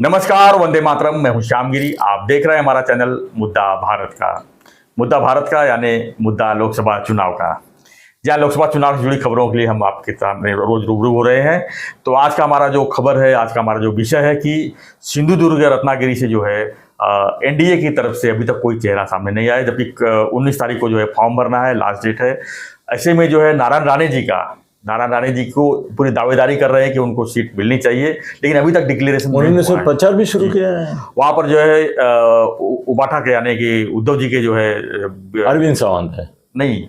नमस्कार, वंदे मातरम। मैं हूं श्यामगिरी। आप देख रहे हैं हमारा चैनल मुद्दा भारत का यानी मुद्दा लोकसभा चुनाव का, जहाँ लोकसभा चुनाव से जुड़ी खबरों के लिए हम आपके सामने रोज रूबरू हो रहे हैं। तो आज का हमारा जो खबर है, आज का हमारा जो विषय है कि सिंधुदुर्ग रत्नागिरी से जो है एनडीए की तरफ से अभी तक कोई चेहरा सामने नहीं आया, जबकि 19 तारीख को जो है फॉर्म भरना है, लास्ट डेट है। ऐसे में जो है नारायण राणे जी को पूरी दावेदारी कर रहे हैं कि उनको सीट मिलनी चाहिए, लेकिन अभी तक डिक्लेरेशन उन्होंने से प्रचार भी शुरू किया है। वहां पर जो है उबाठा के यानी कि उद्धव जी के जो है अरविंद सावंत है, नहीं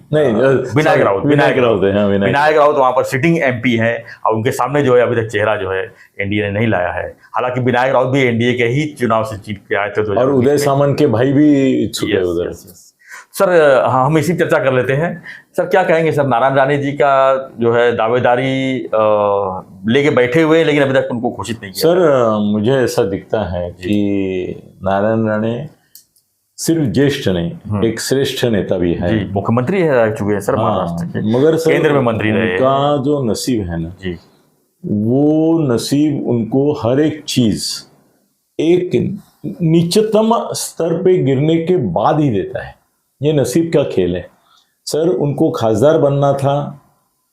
विनायक राउत है। विनायक राउत वहां पर सिटिंग एमपी है और उनके सामने जो है अभी तक चेहरा जो है एनडीए ने नहीं लाया है। हालांकि विनायक राउत भी एनडीए के ही चुनाव से जीत के आए थे और उदय सामंत के भाई भी इच्छुक है उधर। सर हम इसी चर्चा कर लेते हैं। सर क्या कहेंगे सर, नारायण राणे जी का जो है दावेदारी लेके बैठे हुए, लेकिन अभी तक उनको घोषित नहीं किया। सर मुझे ऐसा दिखता है कि नारायण राणे सिर्फ ज्येष्ठ नहीं, एक श्रेष्ठ नेता भी है। जी, मुख्यमंत्री है चुके हैं सर महाराष्ट्र के, मगर सर केंद्र में मंत्री रहे। उनका जो नसीब है ना जी, वो नसीब उनको हर एक चीज एक नीचतम स्तर पे गिरने के बाद ही देता है। ये नसीब का खेल है। सर उनको खासदार बनना था,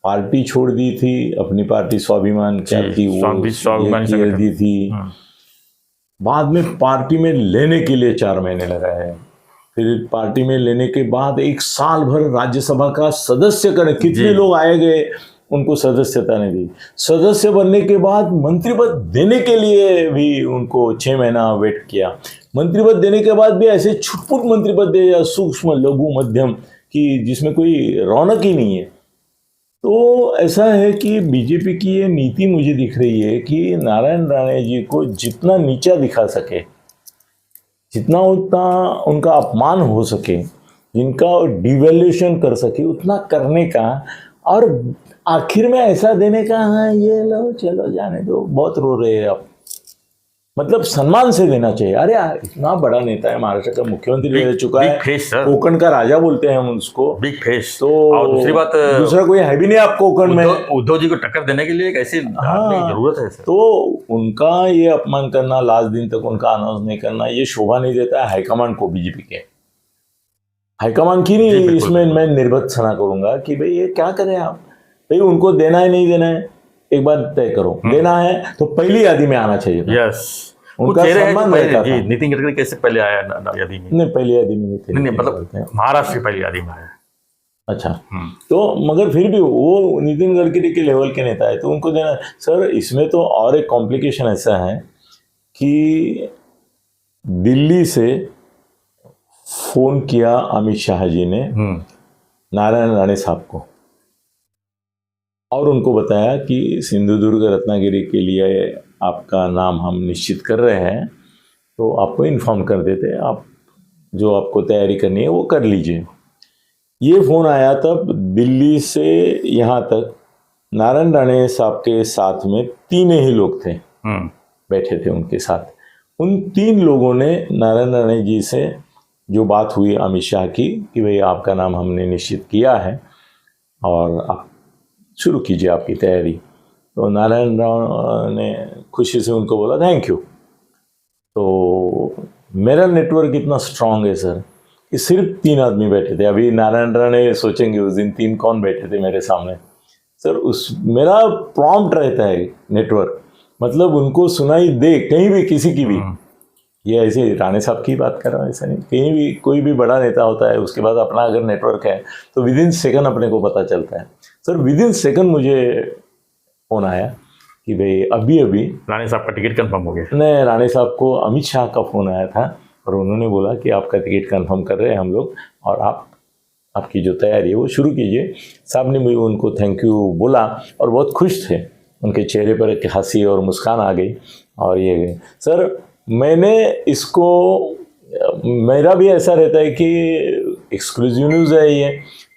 पार्टी छोड़ दी थी, अपनी पार्टी स्वाभिमान क्या थी वो दी थी। बाद में पार्टी में लेने के लिए 4 महीने लगाए, फिर पार्टी में लेने के बाद 1 साल भर राज्यसभा का सदस्य करने, कितने लोग आए गए, उनको सदस्यता नहीं दी। सदस्य बनने के बाद मंत्री पद देने के लिए भी उनको 6 महीना वेट किया। मंत्री पद देने के बाद भी ऐसे छुटपुट मंत्री पद दे या सूक्ष्म लघु मध्यम कि जिसमें कोई रौनक ही नहीं है। तो ऐसा है कि बीजेपी की ये नीति मुझे दिख रही है कि नारायण राणे जी को जितना नीचा दिखा सके, जितना उतना उनका अपमान हो सके, जिनका डिवैल्यूएशन कर सके, उतना करने का, और आखिर में ऐसा देने का, हाँ ये लो चलो जाने दो, बहुत रो रहे हैं आप, मतलब सम्मान से देना चाहिए। अरे इतना बड़ा नेता है, महाराष्ट्र का मुख्यमंत्री रह चुका है, कोकण का राजा बोलते हैं हम उसको, बिग फेस। तो और दूसरी बात, दूसरा कोई है भी नहीं आप कोकण में। उद्धव जी को टक्कर देने के लिए एक ऐसी जरूरत है सर। तो उनका ये अपमान करना, लास्ट दिन तक उनका अनाउंस नहीं करना, ये शोभा नहीं देता है हाईकमान को, बीजेपी के हाईकमान की नहीं। इसमें मैं निर्भत्सना करूंगा कि भाई ये क्या करें आप, भाई उनको देना है नहीं देना है एक बार तय करो। देना है तो पहली यादी में आना चाहिए। यस, उनका सम्मान रहता था। नितिन गडकरी कैसे पहले आया यादी में? नहीं, पहली यादी में नहीं, मतलब महाराष्ट्र की पहली यादी में आया। अच्छा, तो मगर फिर भी वो नितिन गडकरी के लेवल के नेता है तो उनको देना। सर इसमें तो और एक कॉम्प्लिकेशन ऐसा है कि दिल्ली से फोन किया अमित शाह जी ने नारायण राणे साहब को और उनको बताया कि सिंधुदुर्ग रत्नागिरी के लिए आपका नाम हम निश्चित कर रहे हैं, तो आपको इन्फॉर्म कर देते, आप जो आपको तैयारी करनी है वो कर लीजिए। ये फ़ोन आया तब दिल्ली से यहाँ तक नारायण राणे साहब के साथ में 3 ही लोग थे, बैठे थे उनके साथ। उन 3 लोगों ने नारायण राणे जी से जो बात हुई अमित शाह की कि भाई आपका नाम हमने निश्चित किया है और आप शुरू कीजिए आपकी तैयारी, तो नारायण राणे ने खुशी से उनको बोला थैंक यू। तो मेरा नेटवर्क इतना स्ट्रांग है सर कि सिर्फ 3 आदमी बैठे थे। अभी नारायण राणे सोचेंगे उस दिन 3 कौन बैठे थे मेरे सामने। सर उस मेरा प्रॉम्प्ट रहता है नेटवर्क, मतलब उनको सुनाई दे कहीं भी किसी की भी। ये ऐसे राणे साहब की बात कर रहा हूँ, ऐसा नहीं, कहीं भी कोई भी बड़ा नेता होता है उसके बाद अपना अगर नेटवर्क है तो विदिन सेकंड अपने को पता चलता है। सर विदिन सेकंड मुझे फोन आया कि भाई अभी राणे साहब का टिकट कंफर्म हो गया। नहीं, राणे साहब को अमित शाह का फोन आया था और उन्होंने बोला कि आपका टिकट कंफर्म कर रहे हैं हम लोग और आपकी जो तैयारी है वो शुरू कीजिए। साहब ने मुझे उनको थैंक यू बोला और बहुत खुश थे, उनके चेहरे पर एक हंसी और मुस्कान आ गई। और ये सर मैंने इसको, मेरा भी ऐसा रहता है कि एक्सक्लूसिव न्यूज़ है ये,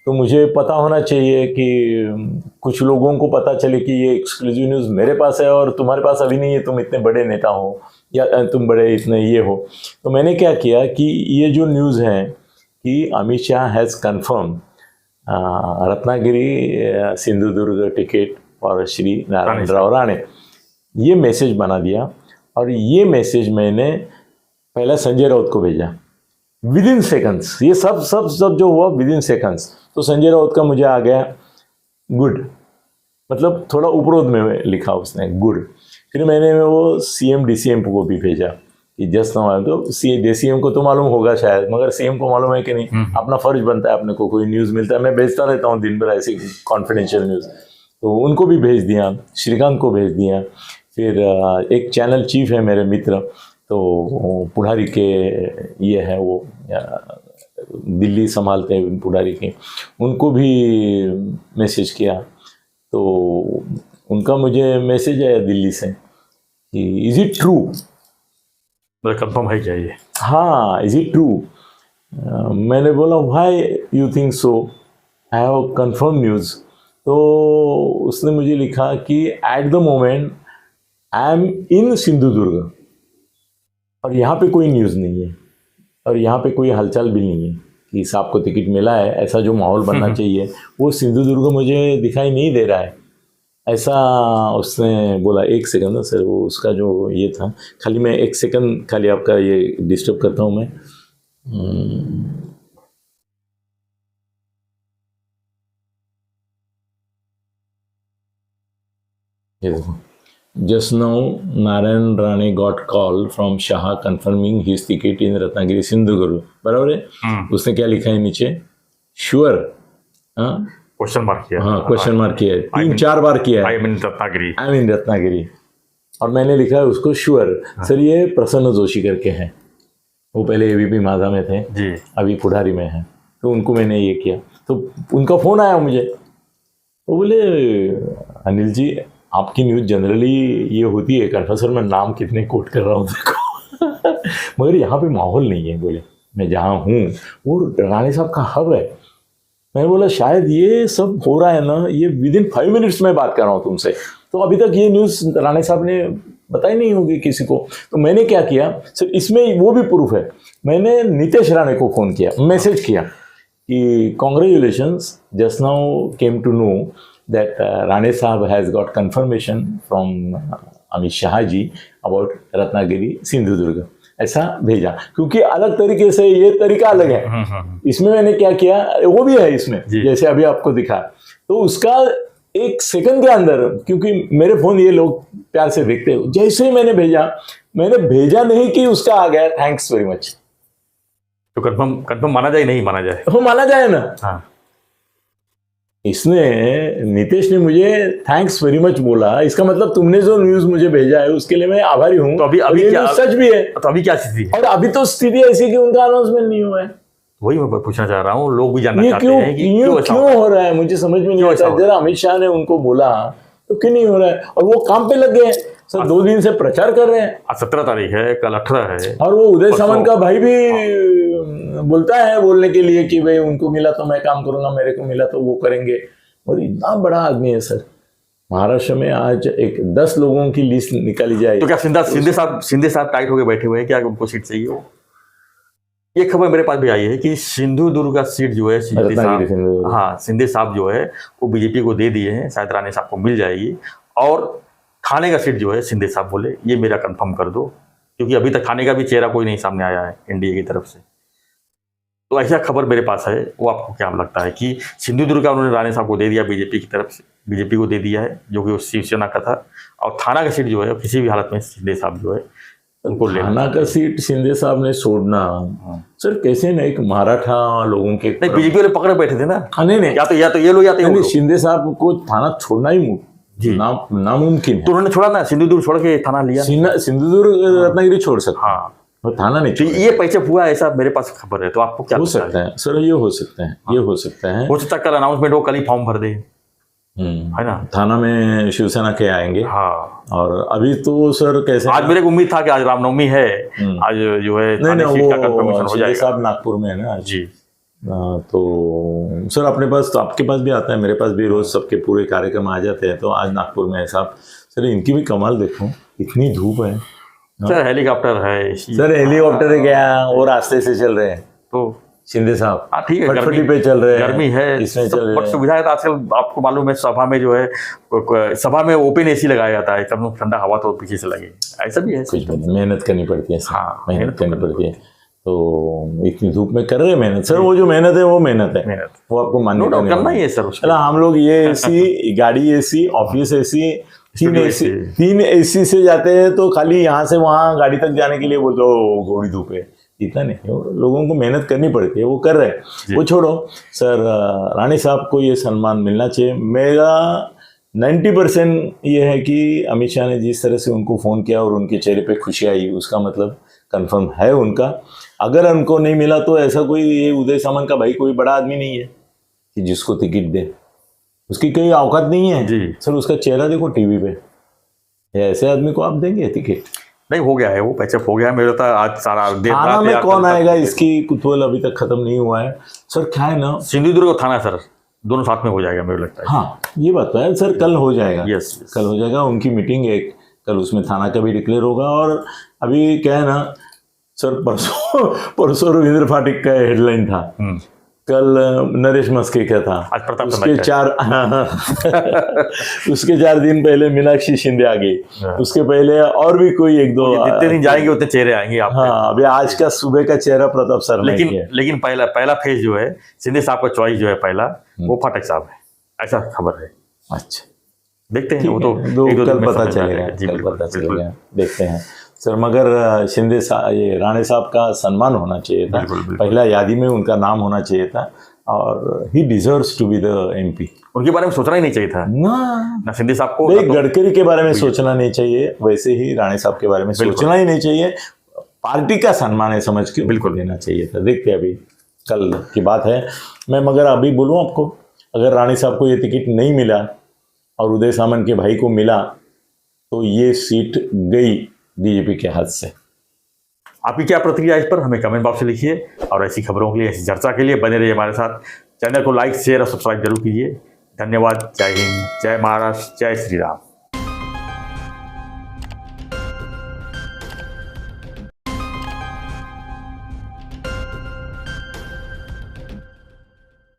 तो मुझे पता होना चाहिए कि कुछ लोगों को पता चले कि ये एक्सक्लूसिव न्यूज़ मेरे पास है और तुम्हारे पास अभी नहीं है, तुम इतने बड़े नेता हो या तुम बड़े इतने ये हो। तो मैंने क्या किया कि ये जो न्यूज़ है कि Amit Shah has confirm Ratnagiri Sindhudurg ticket और श्री नारायण राव राणे, ये मैसेज बना दिया और ये मैसेज मैंने पहला संजय राउत को भेजा विद इन सेकंड्स। ये सब जो हुआ विद इन सेकंड्स। तो संजय राउत का मुझे आ गया गुड, मतलब थोड़ा उपरोध में लिखा उसने गुड। फिर मैंने वो सीएम डीसीएम को भी भेजा कि जस्ट नाउ आया। तो डीसीएम को तो मालूम होगा शायद, मगर सीएम को मालूम है कि नहीं, अपना फर्ज बनता है, अपने को कोई न्यूज़ मिलता है, मैं भेजता रहता हूँ दिन भर ऐसी कॉन्फिडेंशियल न्यूज़। तो उनको भी भेज दिया, श्रीकांत को भेज दिया। फिर एक चैनल चीफ है मेरे मित्र, तो पुढ़ारी के ये है वो दिल्ली संभालते हैं पुढ़ारी के, उनको भी मैसेज किया। तो उनका मुझे मैसेज आया दिल्ली से कि इज इट ट्रू, मतलब कंफर्म है क्या ये? हाँ इज इट ट्रू। मैंने बोला why you think so, I have confirm news. तो उसने मुझे लिखा कि at the moment I am in Sindhudurg और यहाँ पे कोई न्यूज़ नहीं है और यहाँ पे कोई हलचल भी नहीं है कि साहब को टिकट मिला है, ऐसा जो माहौल बनना चाहिए वो सिंधुदुर्ग मुझे दिखाई नहीं दे रहा है, ऐसा उसने बोला। एक सेकंड ना सर, वो उसका जो ये था, खाली मैं एक सेकंड खाली आपका ये डिस्टर्ब करता हूँ मैं। ये देखो, just now Narayan Rane got call from Shah confirming his ticket in Ratnagiri Sindhudurg, बराबर है। उसने क्या लिखा है नीचे, श्योर, हाँ क्वेश्चन मार्क किया, हाँ क्वेश्चन मार्क किया है, 3-4 बार किया है, I mean Ratnagiri, I mean Ratnagiri. और मैंने लिखा है उसको श्योर। सर ये प्रसन्न जोशी करके हैं, वो पहले एबीपी माझा में थे जी, अभी पुढ़ारी में हैं, तो उनको मैंने ये किया। तो उनका फ़ोन आया मुझे, वो बोले अनिल जी आपकी न्यूज़ जनरली ये होती है, कन्फर्म सर मैं नाम कितने कोट कर रहा हूँ देखो मगर यहाँ पे माहौल नहीं है। बोले मैं जहाँ हूँ वो राणे साहब का हब है। मैंने बोला शायद ये सब हो रहा है ना, ये विद इन 5 मिनट्स में बात कर रहा हूँ तुमसे, तो अभी तक ये न्यूज़ राणे साहब ने बताई नहीं होगी किसी को। तो मैंने क्या किया सर, इसमें वो भी प्रूफ है, मैंने नीतीश राणे को फ़ोन किया, मैसेज किया कि congratulations, just now came to know that Rane Sahab has got confirmation from Amit Shah ji about Ratnagiri Sindhudurg, ऐसा भेजा। क्योंकि अलग तरीके से ये तरीका अलग है, इसमें मैंने क्या किया वो भी है इसमें, जैसे अभी आपको दिखा, तो उसका 1 सेकंड के अंदर, क्योंकि मेरे फोन ये लोग प्यार से देखते हो, जैसे ही मैंने भेजा नहीं कि उसका आ गया थैंक्स वेरी मच। तो कंफर्म माना जाए नहीं माना जाए? वो माना जाए ना। हाँ, इसने नीतीश ने मुझे थैंक्स वेरी मच बोला, इसका मतलब तुमने जो न्यूज़ मुझे भेजा है उसके लिए मैं आभारी हूँ। तो अभी क्या सच भी है? तो अभी क्या स्थिति है? और अभी तो स्थिति ऐसी कि उनका अनाउंसमेंट नहीं हुआ है। वही मैं पूछना चाह रहा हूँ, लोग भी जानना चाहते क्यों, हैं कि क्यों हो रहा है, मुझे समझ में नहीं आता। जरा अमित शाह ने उनको बोला तो क्यों नहीं हो रहा है, और वो काम पे लग गए सर, 2 दिन से प्रचार कर रहे हैं। आज 17 तारीख है, कल 18 है, और वो उदय सामंत का भाई भी बोलता है बोलने के लिए कि भाई उनको मिला तो मैं काम करूंगा, मेरे को मिला तो वो करेंगे। और इतना बड़ा आदमी है सर, महाराष्ट्र में आज एक 10 लोगों की लिस्ट निकाली जाए। तो क्या शिंदे साहब टाइट होके बैठे हुए हैं क्या, उनको सीट चाहिए हो? ये खबर मेरे पास भी आई है कि सिंधुदुर्ग का सीट जो है शिंदे साहब जो है वो बीजेपी को दे दिए हैं, शायद राणे साहब को मिल जाएगी, और थाने का सीट जो है शिंदे साहब बोले ये मेरा कंफर्म कर दो, क्योंकि अभी तक थाने का भी चेहरा कोई नहीं सामने आया है एनडीए की तरफ से। तो ऐसा खबर मेरे पास है, वो आपको क्या लगता है कि सिंधुदुर्ग का उन्होंने राणे साहब को दे दिया, बीजेपी की तरफ से बीजेपी को दे दिया है, जो कि वो शिवसेना का था, और थाना का सीट जो है किसी भी हालत में शिंदे साहब जो है उनको लेना। थाना का सीट शिंदे साहब ने छोड़ना सर कैसे ना, एक मराठा लोगों के नहीं, बीजेपी वाले पकड़े बैठे थे ना। नहीं, या तो ये लोग, या तो शिंदे साहब को थाना छोड़ना ही नामुमकिन है। तो उन्होंने छोड़ा ना, सिंधुदुर्ग छोड़ के थाना लिया। सिंधुदुर्ग रत्नागिरी छोड़ सकते हैं, हाँ, और थाना नहीं। तो ये पैसे हुआ ऐसा मेरे पास खबर है, तो आपको क्या हो सकता है सर? ये हो सकता है, ये हो सकता है। हो सकता है कल अनाउंसमेंट हो, कल ही फॉर्म भर दे, है ना, थाना में शिवसेना के आएंगे। हाँ, और अभी तो सर कैसे, आज मेरे को उम्मीद था कि आज रामनवमी है, आज जो है नहीं, साहब नागपुर में है ना जी। तो सर अपने पास तो, आपके पास भी आता है, मेरे पास भी रोज सबके पूरे कार्यक्रम आ जाते हैं, तो आज नागपुर में है साहब। सर इनकी भी कमाल देखो, इतनी धूप है सर, हेलीकॉप्टर है सर, हेलीकॉप्टर है क्या, वो रास्ते से चल रहे हैं, तो शिंदे साहब हाँ ठीक है, फटफटी पे चल रहे हैं, गर्मी है, इसमें सब चल रहे बट हैं। सुविधा है। तो आजकल आपको मालूम है सभा में जो है सभा में ओपन एसी लगाया जाता है, कम ठंडा हवा तो पीछे से लगे, ऐसा भी है। कुछ भी नहीं, मेहनत करनी पड़ती है सर, हाँ, मेहनत करनी पड़ती है। तो इतनी धूप में कर रहे हैं मेहनत सर, वो जो मेहनत है वो मेहनत है, मेहनत वो आपको माननी नो पड़ेगी। करना ही है सर उसको। चला, हम लोग ये एसी, गाड़ी AC, office AC, studio AC। 3 AC से जाते हैं तो खाली यहाँ से वहाँ गाड़ी तक जाने के लिए वो तो घोड़ी धूप है, इतना नहीं। लोगों को मेहनत करनी पड़ती है, वो कर रहे हैं। वो छोड़ो सर, राणे साहब को ये सम्मान मिलना चाहिए। मेरा 90% ये है कि अमित शाह ने जिस तरह से उनको फ़ोन किया और उनके चेहरे पे खुशी आई, उसका मतलब कंफर्म है उनका। अगर उनको नहीं मिला तो ऐसा कोई, ये उदय सामंत का भाई कोई बड़ा आदमी नहीं है कि जिसको टिकट दे, उसकी कोई औकात नहीं है जी सर। उसका चेहरा देखो टीवी पे, ये ऐसे आदमी को आप देंगे टिकट? नहीं, हो गया है वो पैचअप हो गया। मेरा तो आज सारा देर थाना रात में यार कौन कल तक- आएगा, इसकी कुतूहल अभी तक खत्म नहीं हुआ है सर। क्या है ना, सिंधुदुर्ग थाना सर, दोनों साथ में हो जाएगा मेरे लगता है। हाँ ये बात तो है सर, कल हो जाएगा। यस कल हो जाएगा, उनकी मीटिंग है कल, उसमें थाना का भी डिक्लेयर होगा। और अभी क्या है ना सर, परसों रविंद्र फाटिक का हेडलाइन था, कल नरेश मस्के का था, आज प्रताप उसके चंद्र 4 उसके 4 दिन पहले मीनाक्षी शिंदे आ गई, उसके पहले और भी कोई 1-2। जितने दिन जाएंगे उतने चेहरे आएंगे आप। हाँ, अभी आज का सुबह का चेहरा प्रताप शर्मा की है। लेकिन पहला फेज जो है शिंदे साहब का चॉइस जो है पहला, वो फाटक साहब है, ऐसा खबर है। अच्छा, देखते हैं, वो तो दो एक दो कल दिन में पता समझ आ चलेगा, जाएगा। जी कल बिल्कुल, पता बिल्कुल। चलेगा, देखते हैं सर। मगर ये राणे साहब का सम्मान होना चाहिए था, बिल्कुल, बिल्कुल। पहला यादी में उनका नाम होना चाहिए था, और he deserves to be the MP। उनके बारे में सोचना ही नहीं चाहिए था ना शिंदे साहब को। नहीं, गडकरी के बारे में सोचना नहीं चाहिए, वैसे ही राणे साहब के बारे में सोचना ही नहीं चाहिए। पार्टी का सम्मान है समझ के बिल्कुल देना चाहिए था। देखते हैं, अभी कल की बात है। मैं मगर अभी बोलूँ आपको, अगर राणे साहब को ये टिकट नहीं मिला और उदय सामंत के भाई को मिला तो ये सीट गई बीजेपी के हाथ से। आपकी क्या प्रतिक्रिया इस पर हमें कमेंट बॉक्स में लिखिए, और ऐसी खबरों के लिए, ऐसी चर्चा के लिए बने रहिए हमारे साथ। चैनल को लाइक शेयर और सब्सक्राइब जरूर कीजिए। धन्यवाद। जय हिंद, जय महाराष्ट्र, जय श्री राम।